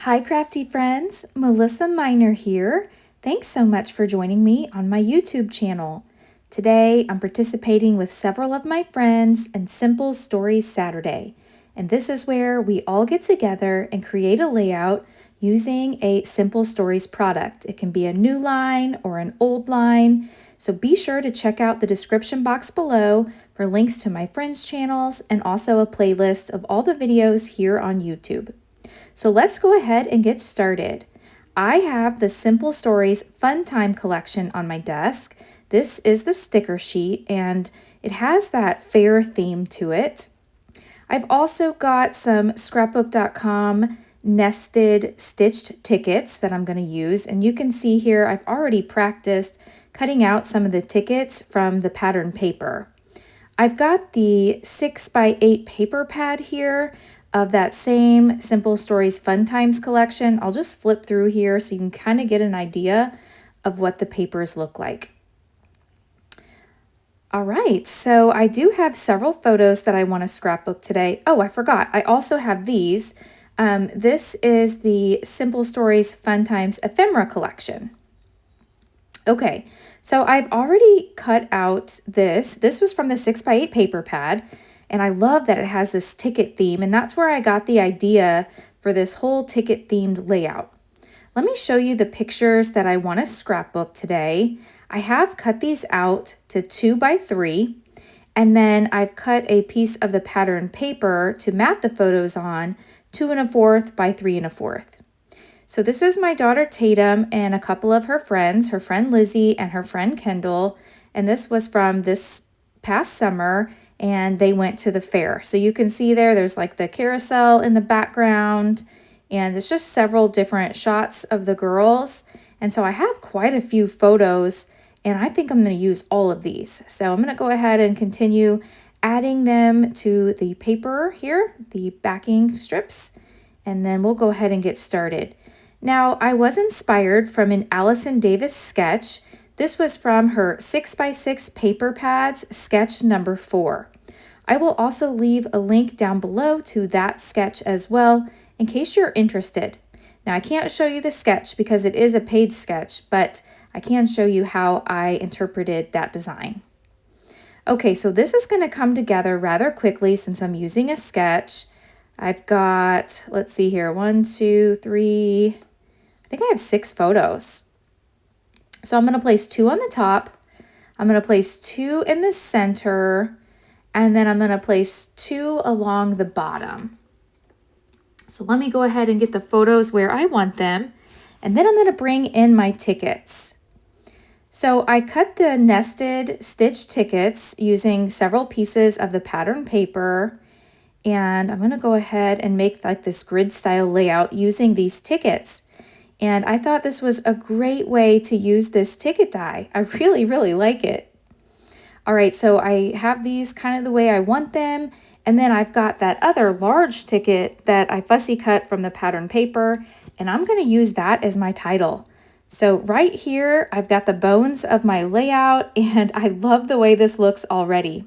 Hi, crafty friends. Melissa Minor here. Thanks so much for joining me on my YouTube channel. Today, I'm participating with several of my friends in Simple Stories Saturday. And this is where we all get together and create a layout using a Simple Stories product. It can be a new line or an old line. So be sure to check out the description box below for links to my friends' channels and also a playlist of all the videos here on YouTube. So let's go ahead and get started. I have the Simple Stories Fun Time collection on my desk. This is the sticker sheet and it has that fair theme to it. I've also got some scrapbook.com nested stitched tickets that I'm going to use, and you can see here I've already practiced cutting out some of the tickets from the pattern paper. I've got the 6x8 paper pad here of that same Simple Stories Fun Times collection. I'll just flip through here so you can kind of get an idea of what the papers look like. All right, so I do have several photos that I want to scrapbook today. Oh, I forgot. I also have these. This is the Simple Stories Fun Times ephemera collection. Okay, so I've already cut out this. This was from the 6x8 paper pad, and I love that it has this ticket theme, and that's where I got the idea for this whole ticket themed layout. Let me show you the pictures that I want to scrapbook today. I have cut these out to 2x3, and then I've cut a piece of the pattern paper to mat the photos on 2 1/4 by 3 1/4. So this is my daughter Tatum and a couple of her friends, her friend Lizzie and her friend Kendall, and this was from this past summer, and they went to the fair. So you can see there's like the carousel in the background, and it's just several different shots of the girls. And so I have quite a few photos, and I think I'm going to use all of these. So I'm going to go ahead and continue adding them to the paper here, the backing strips, and then we'll go ahead and get started. Now, I was inspired from an Allison Davis sketch. This was from her 6x6 paper pads, sketch number 4. I will also leave a link down below to that sketch as well, in case you're interested. Now, I can't show you the sketch because it is a paid sketch, but I can show you how I interpreted that design. Okay, so this is going to come together rather quickly since I'm using a sketch. I've got, let's see here, 1, 2, 3, I think I have 6 photos. So I'm going to place 2 on the top. I'm going to place 2 in the center, and then I'm going to place 2 along the bottom. So let me go ahead and get the photos where I want them, and then I'm going to bring in my tickets. So I cut the nested stitch tickets using several pieces of the pattern paper, and I'm going to go ahead and make like this grid style layout using these tickets. And I thought this was a great way to use this ticket die. I really, really like it. All right, so I have these kind of the way I want them. And then I've got that other large ticket that I fussy cut from the pattern paper, and I'm going to use that as my title. So right here, I've got the bones of my layout, and I love the way this looks already.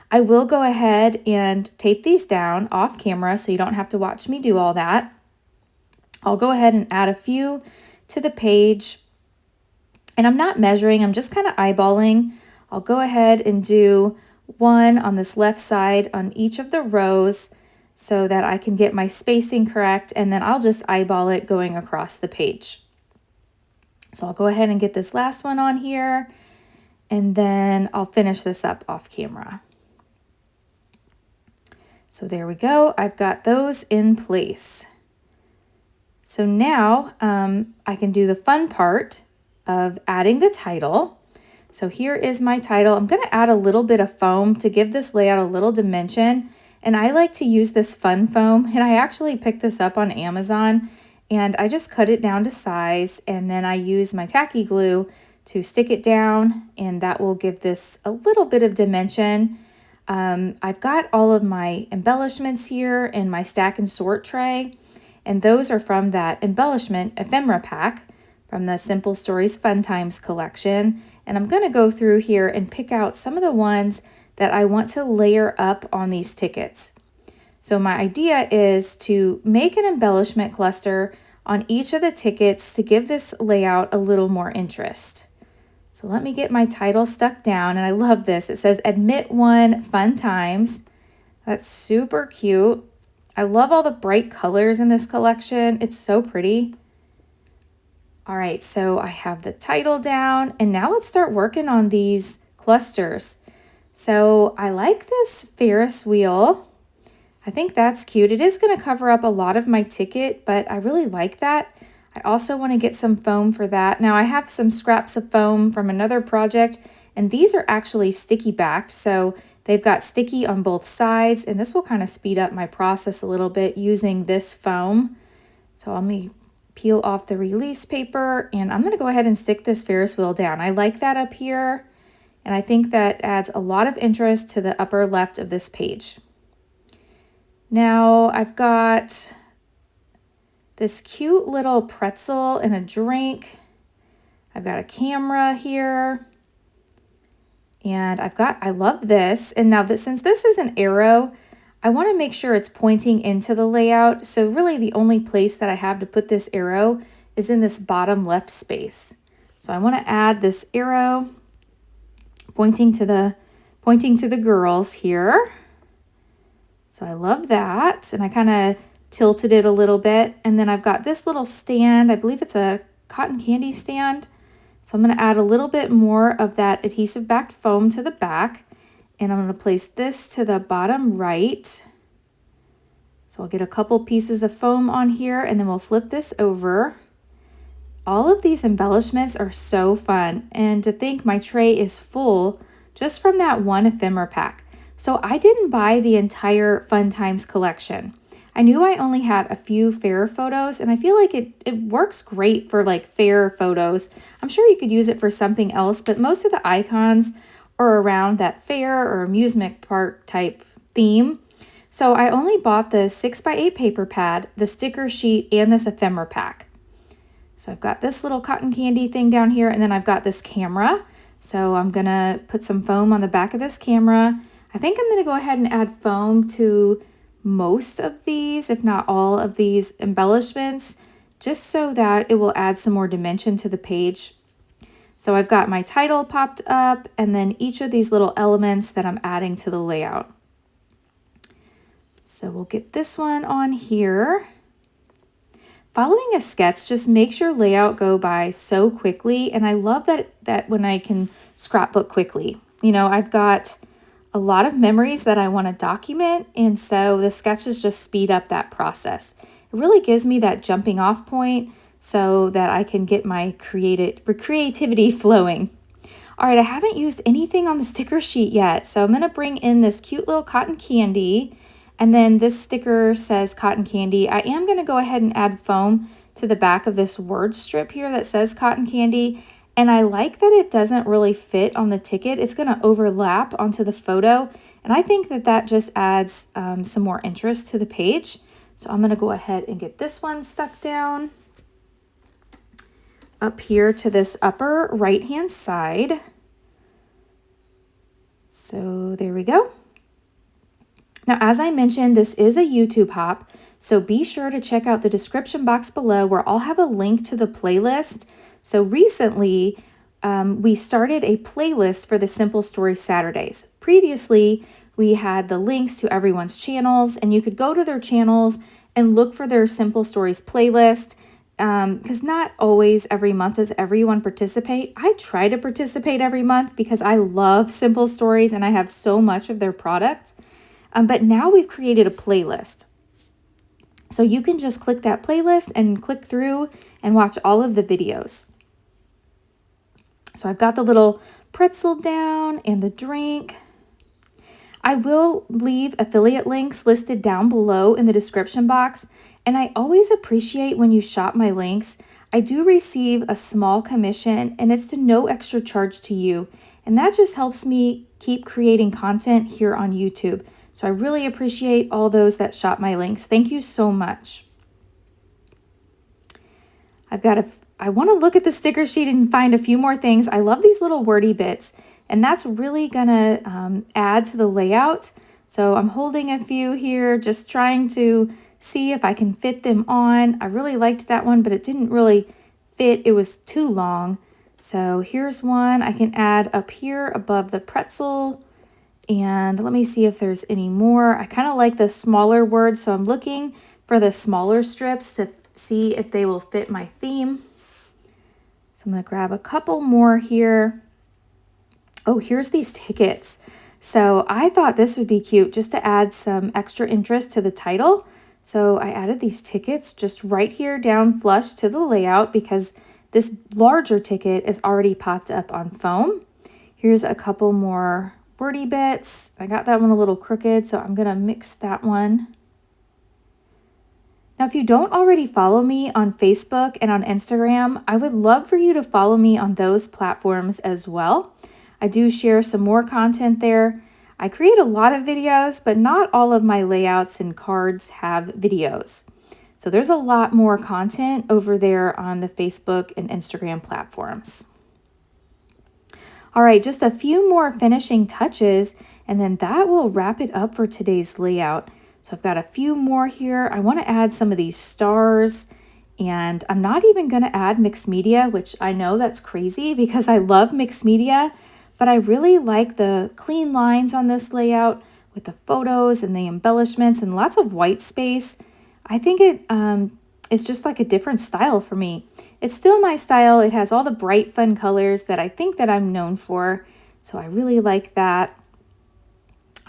I will go ahead and tape these down off camera so you don't have to watch me do all that. I'll go ahead and add a few to the page, and I'm not measuring, I'm just kind of eyeballing. I'll go ahead and do 1 on this left side on each of the rows so that I can get my spacing correct, and then I'll just eyeball it going across the page. So I'll go ahead and get this last one on here, and then I'll finish this up off camera. So there we go, I've got those in place. So now I can do the fun part of adding the title. So here is my title. I'm going to add a little bit of foam to give this layout a little dimension. And I like to use this fun foam. And I actually picked this up on Amazon. And I just cut it down to size. And then I use my tacky glue to stick it down. And that will give this a little bit of dimension. I've got all of my embellishments here in my stack and sort tray. And those are from that embellishment ephemera pack from the Simple Stories Fun Times collection. And I'm going to go through here and pick out some of the ones that I want to layer up on these tickets. So my idea is to make an embellishment cluster on each of the tickets to give this layout a little more interest. So let me get my title stuck down, and I love this. It says Admit 1 Fun Times. That's super cute. I love all the bright colors in this collection. It's so pretty. All right, so I have the title down, and now let's start working on these clusters. So I like this Ferris wheel. I think that's cute. It is going to cover up a lot of my ticket, but I really like that. I also want to get some foam for that. Now I have some scraps of foam from another project, and these are actually sticky backed, so they've got sticky on both sides, and this will kind of speed up my process a little bit using this foam. So let me peel off the release paper, and I'm going to go ahead and stick this Ferris wheel down. I like that up here, and I think that adds a lot of interest to the upper left of this page. Now I've got this cute little pretzel and a drink. I've got a camera here, and I love this. And now since this is an arrow, I want to make sure it's pointing into the layout. So really the only place that I have to put this arrow is in this bottom left space. So I want to add this arrow pointing to the girls here. So I love that. And I kind of tilted it a little bit. And then I've got this little stand. I believe it's a cotton candy stand. So I'm going to add a little bit more of that adhesive backed foam to the back. And I'm going to place this to the bottom right. So I'll get a couple pieces of foam on here, and then we'll flip this over. All of these embellishments are so fun. And to think my tray is full just from that one ephemera pack. So I didn't buy the entire Fun Times collection. I knew I only had a few fair photos, and I feel like it works great for like fair photos. I'm sure you could use it for something else, but most of the icons or around that fair or amusement park type theme. So I only bought the 6x8 paper pad, the sticker sheet, and this ephemera pack. So I've got this little cotton candy thing down here, and then I've got this camera. So I'm gonna put some foam on the back of this camera. I think I'm gonna go ahead and add foam to most of these, if not all of these embellishments, just so that it will add some more dimension to the page. So I've got my title popped up, and then each of these little elements that I'm adding to the layout. So we'll get this one on here. Following a sketch just makes your layout go by so quickly, and I love that when I can scrapbook quickly. You know, I've got a lot of memories that I want to document, and so the sketches just speed up that process. It really gives me that jumping off point so that I can get my creativity flowing. All right, I haven't used anything on the sticker sheet yet, so I'm going to bring in this cute little cotton candy, and then this sticker says cotton candy. I am going to go ahead and add foam to the back of this word strip here that says cotton candy, and I like that it doesn't really fit on the ticket. It's going to overlap onto the photo, and I think that just adds some more interest to the page. So I'm going to go ahead and get this one stuck down up here to this upper right hand side. So there we go. Now, as I mentioned, this is a YouTube hop, so be sure to check out the description box below where I'll have a link to the playlist. So recently, we started a playlist for the Simple Stories Saturdays. Previously, we had the links to everyone's channels, and you could go to their channels and look for their Simple Stories playlist. Because not always every month does everyone participate. I try to participate every month because I love Simple Stories and I have so much of their product. But now we've created a playlist. So you can just click that playlist and click through and watch all of the videos. So I've got the little pretzel down and the drink. I will leave affiliate links listed down below in the description box. And I always appreciate when you shop my links. I do receive a small commission, and it's to no extra charge to you. And that just helps me keep creating content here on YouTube. So I really appreciate all those that shop my links. Thank you so much. I want to look at the sticker sheet and find a few more things. I love these little wordy bits, and that's really gonna add to the layout. So I'm holding a few here, just trying to see if I can fit them on. I really liked that one, but it didn't really fit. It was too long. So here's one I can add up here above the pretzel. And let me see if there's any more. I kind of like the smaller words, so I'm looking for the smaller strips to see if they will fit my theme. So I'm going to grab a couple more here. Oh, here's these tickets. So I thought this would be cute just to add some extra interest to the title. So I added these tickets just right here down flush to the layout because this larger ticket is already popped up on foam. Here's a couple more wordy bits. I got that one a little crooked, so I'm gonna mix that one. Now, if you don't already follow me on Facebook and on Instagram, I would love for you to follow me on those platforms as well. I do share some more content there. I create a lot of videos, but not all of my layouts and cards have videos. So there's a lot more content over there on the Facebook and Instagram platforms. All right, just a few more finishing touches, and then that will wrap it up for today's layout. So I've got a few more here. I want to add some of these stars, and I'm not even going to add mixed media, which I know that's crazy because I love mixed media, but I really like the clean lines on this layout with the photos and the embellishments and lots of white space. I think it's just like a different style for me. It's still my style. It has all the bright, fun colors that I think that I'm known for. So I really like that.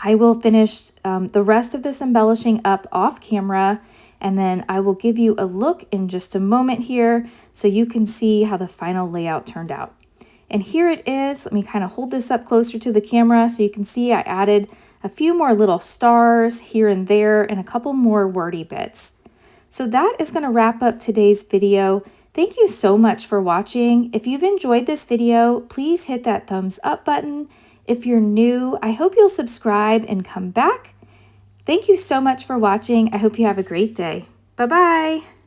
I will finish the rest of this embellishing up off camera, and then I will give you a look in just a moment here so you can see how the final layout turned out. And here it is. Let me kind of hold this up closer to the camera so you can see I added a few more little stars here and there and a couple more wordy bits. So that is going to wrap up today's video. Thank you so much for watching. If you've enjoyed this video, please hit that thumbs up button. If you're new, I hope you'll subscribe and come back. Thank you so much for watching. I hope you have a great day. Bye-bye.